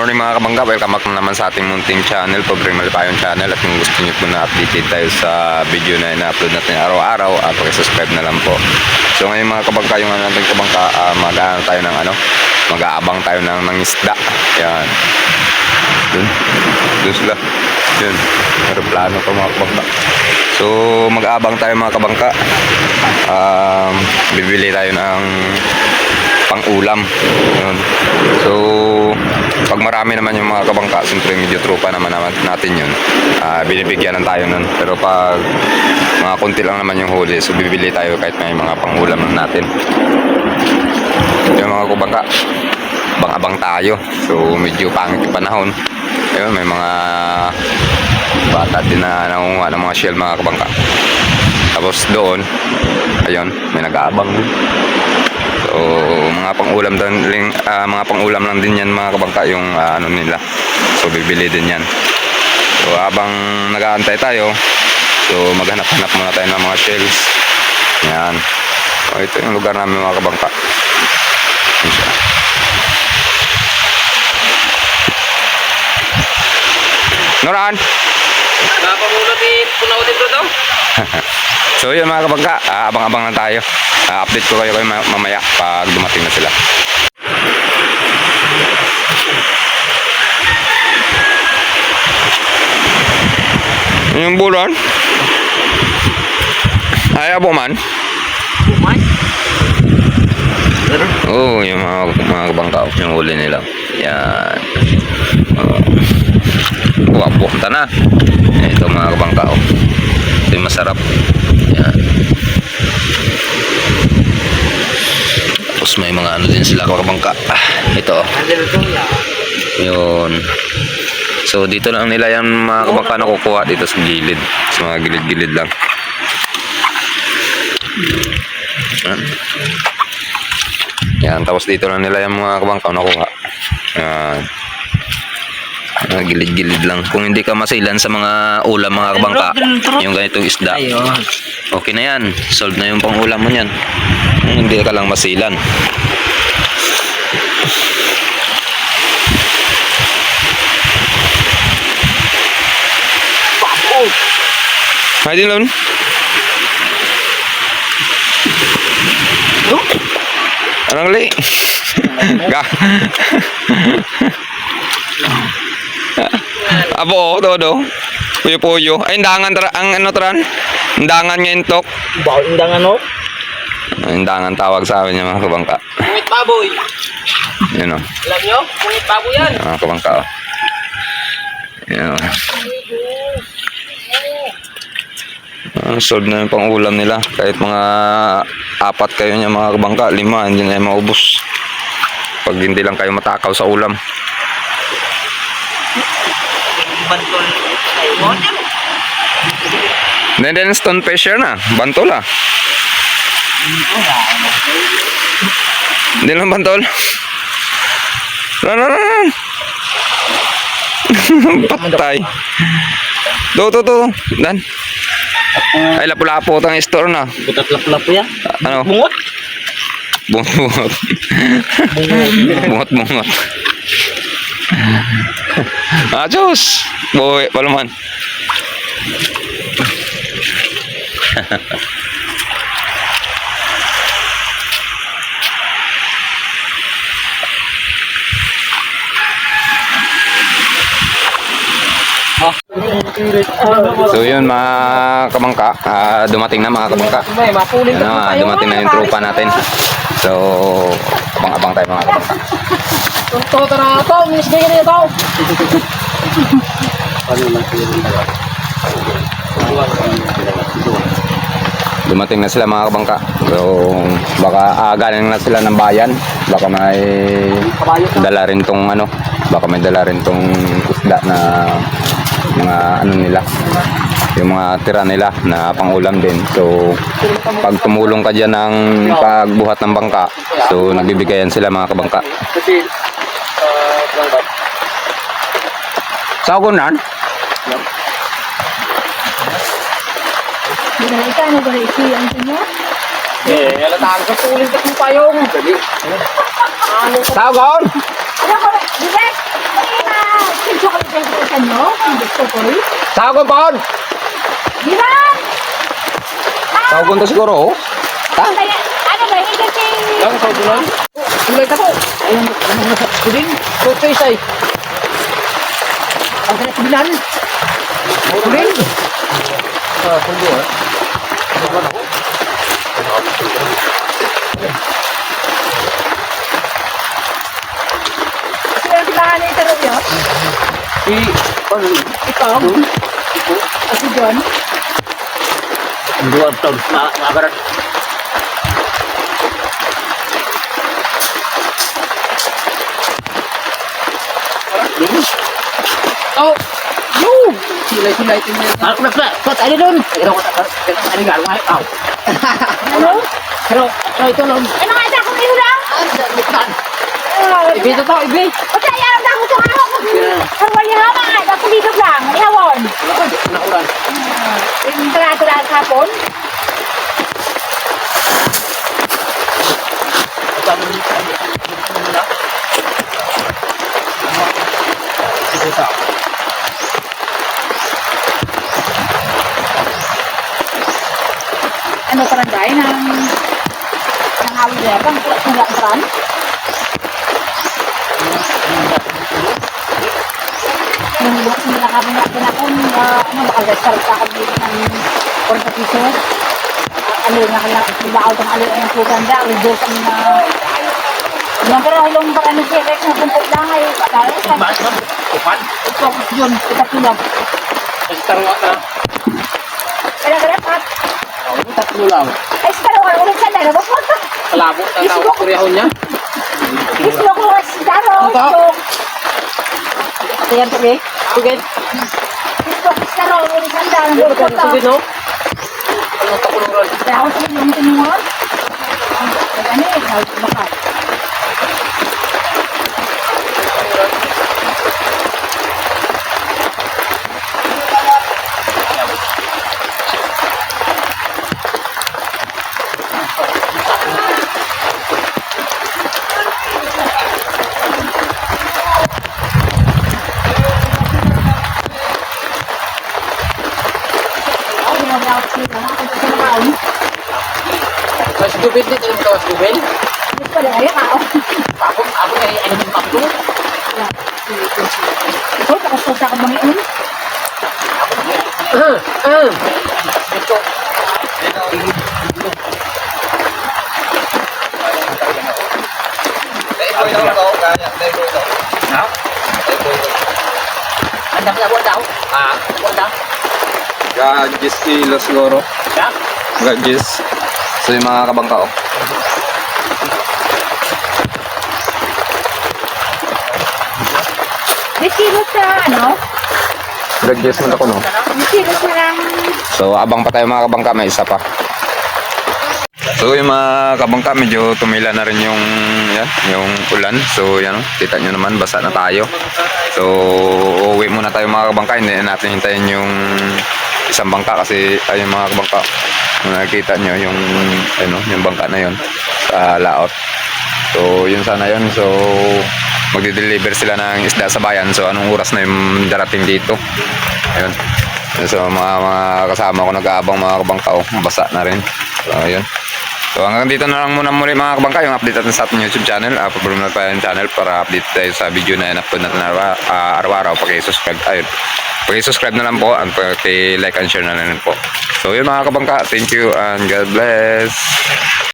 morning mga kabangga, welcome back naman sa ating munting channel, Pobreng Malipayong channel. At kung gusto nyo po na updated tayo sa video na ina-upload natin araw-araw, pakisubscribe na lang po. So ngayon mga kabangga, yung natin kabangga, mag-aabang tayo ng mag-aabang tayo ng isda. Yan. Doon sila. Yun. Aeroplano pa mga kabangga. So mag-aabang tayo mga kabangga. Bibili tayo ng pang-ulam. Yun. So pag marami naman yung mga kabangka, siyempre medyo tropa naman natin yun, binibigyan tayo nun. Pero pag mga konti lang naman yung huli, so bibili tayo kahit may mga pang-ulam lang natin. Yung mga kabangka, abang-abang tayo. So medyo pangit yung panahon. Ayun, may mga bata din na nangunguha ng mga shell mga kabangka. Tapos doon, ayun, may nag-aabang. So mga pang-ulam lang din yan mga kabangka, yung ano nila. So bibili din yan. So habang nag-aantay tayo, so maghanap-hanap muna tayo ng mga shells. Yan. So ito yung lugar namin mga kabangka. Yan siya. Noran! Napamulot punaw dito daw. So yun mga kabangka, abang-abang lang tayo. Update ko kayo mamaya pag dumating na sila. Yung bulan? Ay, abo man? Bumay? Oo, yung mga kabangka, yung huli nila. Yan. Abo, punta na. Ito mga kabangka. Ito yung masarap. Yan. Tapos may mga ano din sila kabangka. Ito. Yun. So dito lang nila yan mga kabangka nakukuha dito sa gilid. Sa mga gilid-gilid lang. Yan. Tapos dito lang nila yung mga kabangka nakukuha. Yan. Gilid-gilid lang. Kung hindi ka masilan sa mga ulam mga kabangka, yung ganitong isda, okay na yan. Solve na yung pang ulam mo yan. Kung hindi ka lang masilan. Hay din lon. Anong li? Ga. Abo, todo. Puyo-puyo. Ay, indangan ang ano tran? Indangan nga intok. Bawa undangan no? Indangan tawag sa amin yung mga kabangka. Pungit baboy. Yun o. Alam nyo? Pungit baboy yan. Mga kabangka o. Yun o. Solve na yung pang ulam nila. Kahit mga 4 kayo niya mga kabangka, 5, hindi na yung maubos. Pag hindi lang kayo matakaw sa ulam. Bantol. Ay, modem. Then stone fisher na. Bantol ah. Hindi lang bantol. Ran. Patay. To. Dan. Ay, lapu-lapo tang store na. Butat lapu-lapu yan. Ano? Bungot. Bungot. Bungot. Diyos. Buhay pa naman. So yun mga kabangka, dumating na mga kabangka. Yan na, dumating na yung tropa natin. So abang-abang tayo mga kabangka. Toto na ito. Minis kayo na ito. Dumating na sila mga kabangka. So baka galing na sila ng bayan. Baka may dala rin tong isda na mga ano nila, yung mga tira nila na pangulam din. So pag tumulong ka dyan ng pagbuhat ng bangka, so nagbibigayan sila mga kabangka. Saugunan? Ika na ba ito ang inyo? Alatahan sa tulis at payong. Saugon? Ano ko? Bibek! Gusto ko yung sa inyo. Gusto ko eh. Sagon pa on! Di ba? Sagon to siguro, oh. Ha? Kaya, ano ba, hindi kasi... Ang sa tulay. Tulay ka po. Ayun, ano mo sa studin? Kote isay. Ang kanya kubilan. Tulin. Ah, kundi ah. Ano ba ako? Kasi yung kailangan niya ito rin yun. Ikaw. Kasi John. Dua tahun magaran. Oh, yo. Sila itu ni. Aku nak pot ada dun. Pero ada gal mai au. Ano? Pero itu lom. Ano nga sa kong iula? Bukan. Ibi to ibi. O kaya ang dako sa ako ko. Ang wali hama ay ako dito lang. Ni hawon. Nak uran. Yung tara-tara hapon. Kami ni. Ano barangay ng awit niya bang peran? Yung bukas nila kami natin ako ano makagasal ka kami ng 40 piso. Ano nga kaya baaw tong ali ang puganda redo kami na yung pero yung parang siya na kumput lang ay dahil sa Mas kupan. ito yun kita tulog. Tarwa na. Kaya pat Tatlo lang. ay sa karo ulit sa dala ba po? Kalabo na tao kuryahon niya. Gusto ko kasi daro. Ayan tabi. Sugid. Gusto ko sa daro ulit sa dala. Sugid no. Ano takuluran? Kaya ako sa yung tinungan. Ano eh, baka. Mas gubid dito yung kawas gubid. Gusto lang ayun ako. Ako ay ano yung pakto. Ito, tapos sa ako mangiin. Dito. Nào? Anh đập ra buat daw? Ah, buat daw. Gagis kilo siguro. Ya? Gagis. So yung mga kabangka, oh. May kilos sa ano? Gagis mo ako, no? May kilos na lang. So, abang pa tayo mga kabangka, may isa pa. So, yung mga kabangka, medyo tumila na rin yung, yan, yung ulan. So, yan, kita nyo naman, basa na tayo. So, uuwi muna tayo mga kabangka. Hindi natin hintayin yung isang bangka kasi tayo mga kabangka. Kung nakikita nyo yung, ano, yung bangka na yun sa laot. So, yun sana yun. So, magde-deliver sila ng isda sa bayan. So, anong oras na yung darating dito? Ayun. So, mga kasama ko nag-aabang mga kabangka, oh, basa na rin. So, ayun. So, hanggang dito na lang muna muli mga kabangka, yung update natin sa ating YouTube channel. Upload na tayo yung channel para update tayo sa video na in-upload natin araw-araw. Pag-subscribe tayo. Pag-subscribe na lang po at pag-like and share na lang po. So, yun mga kabangka. Thank you and God bless.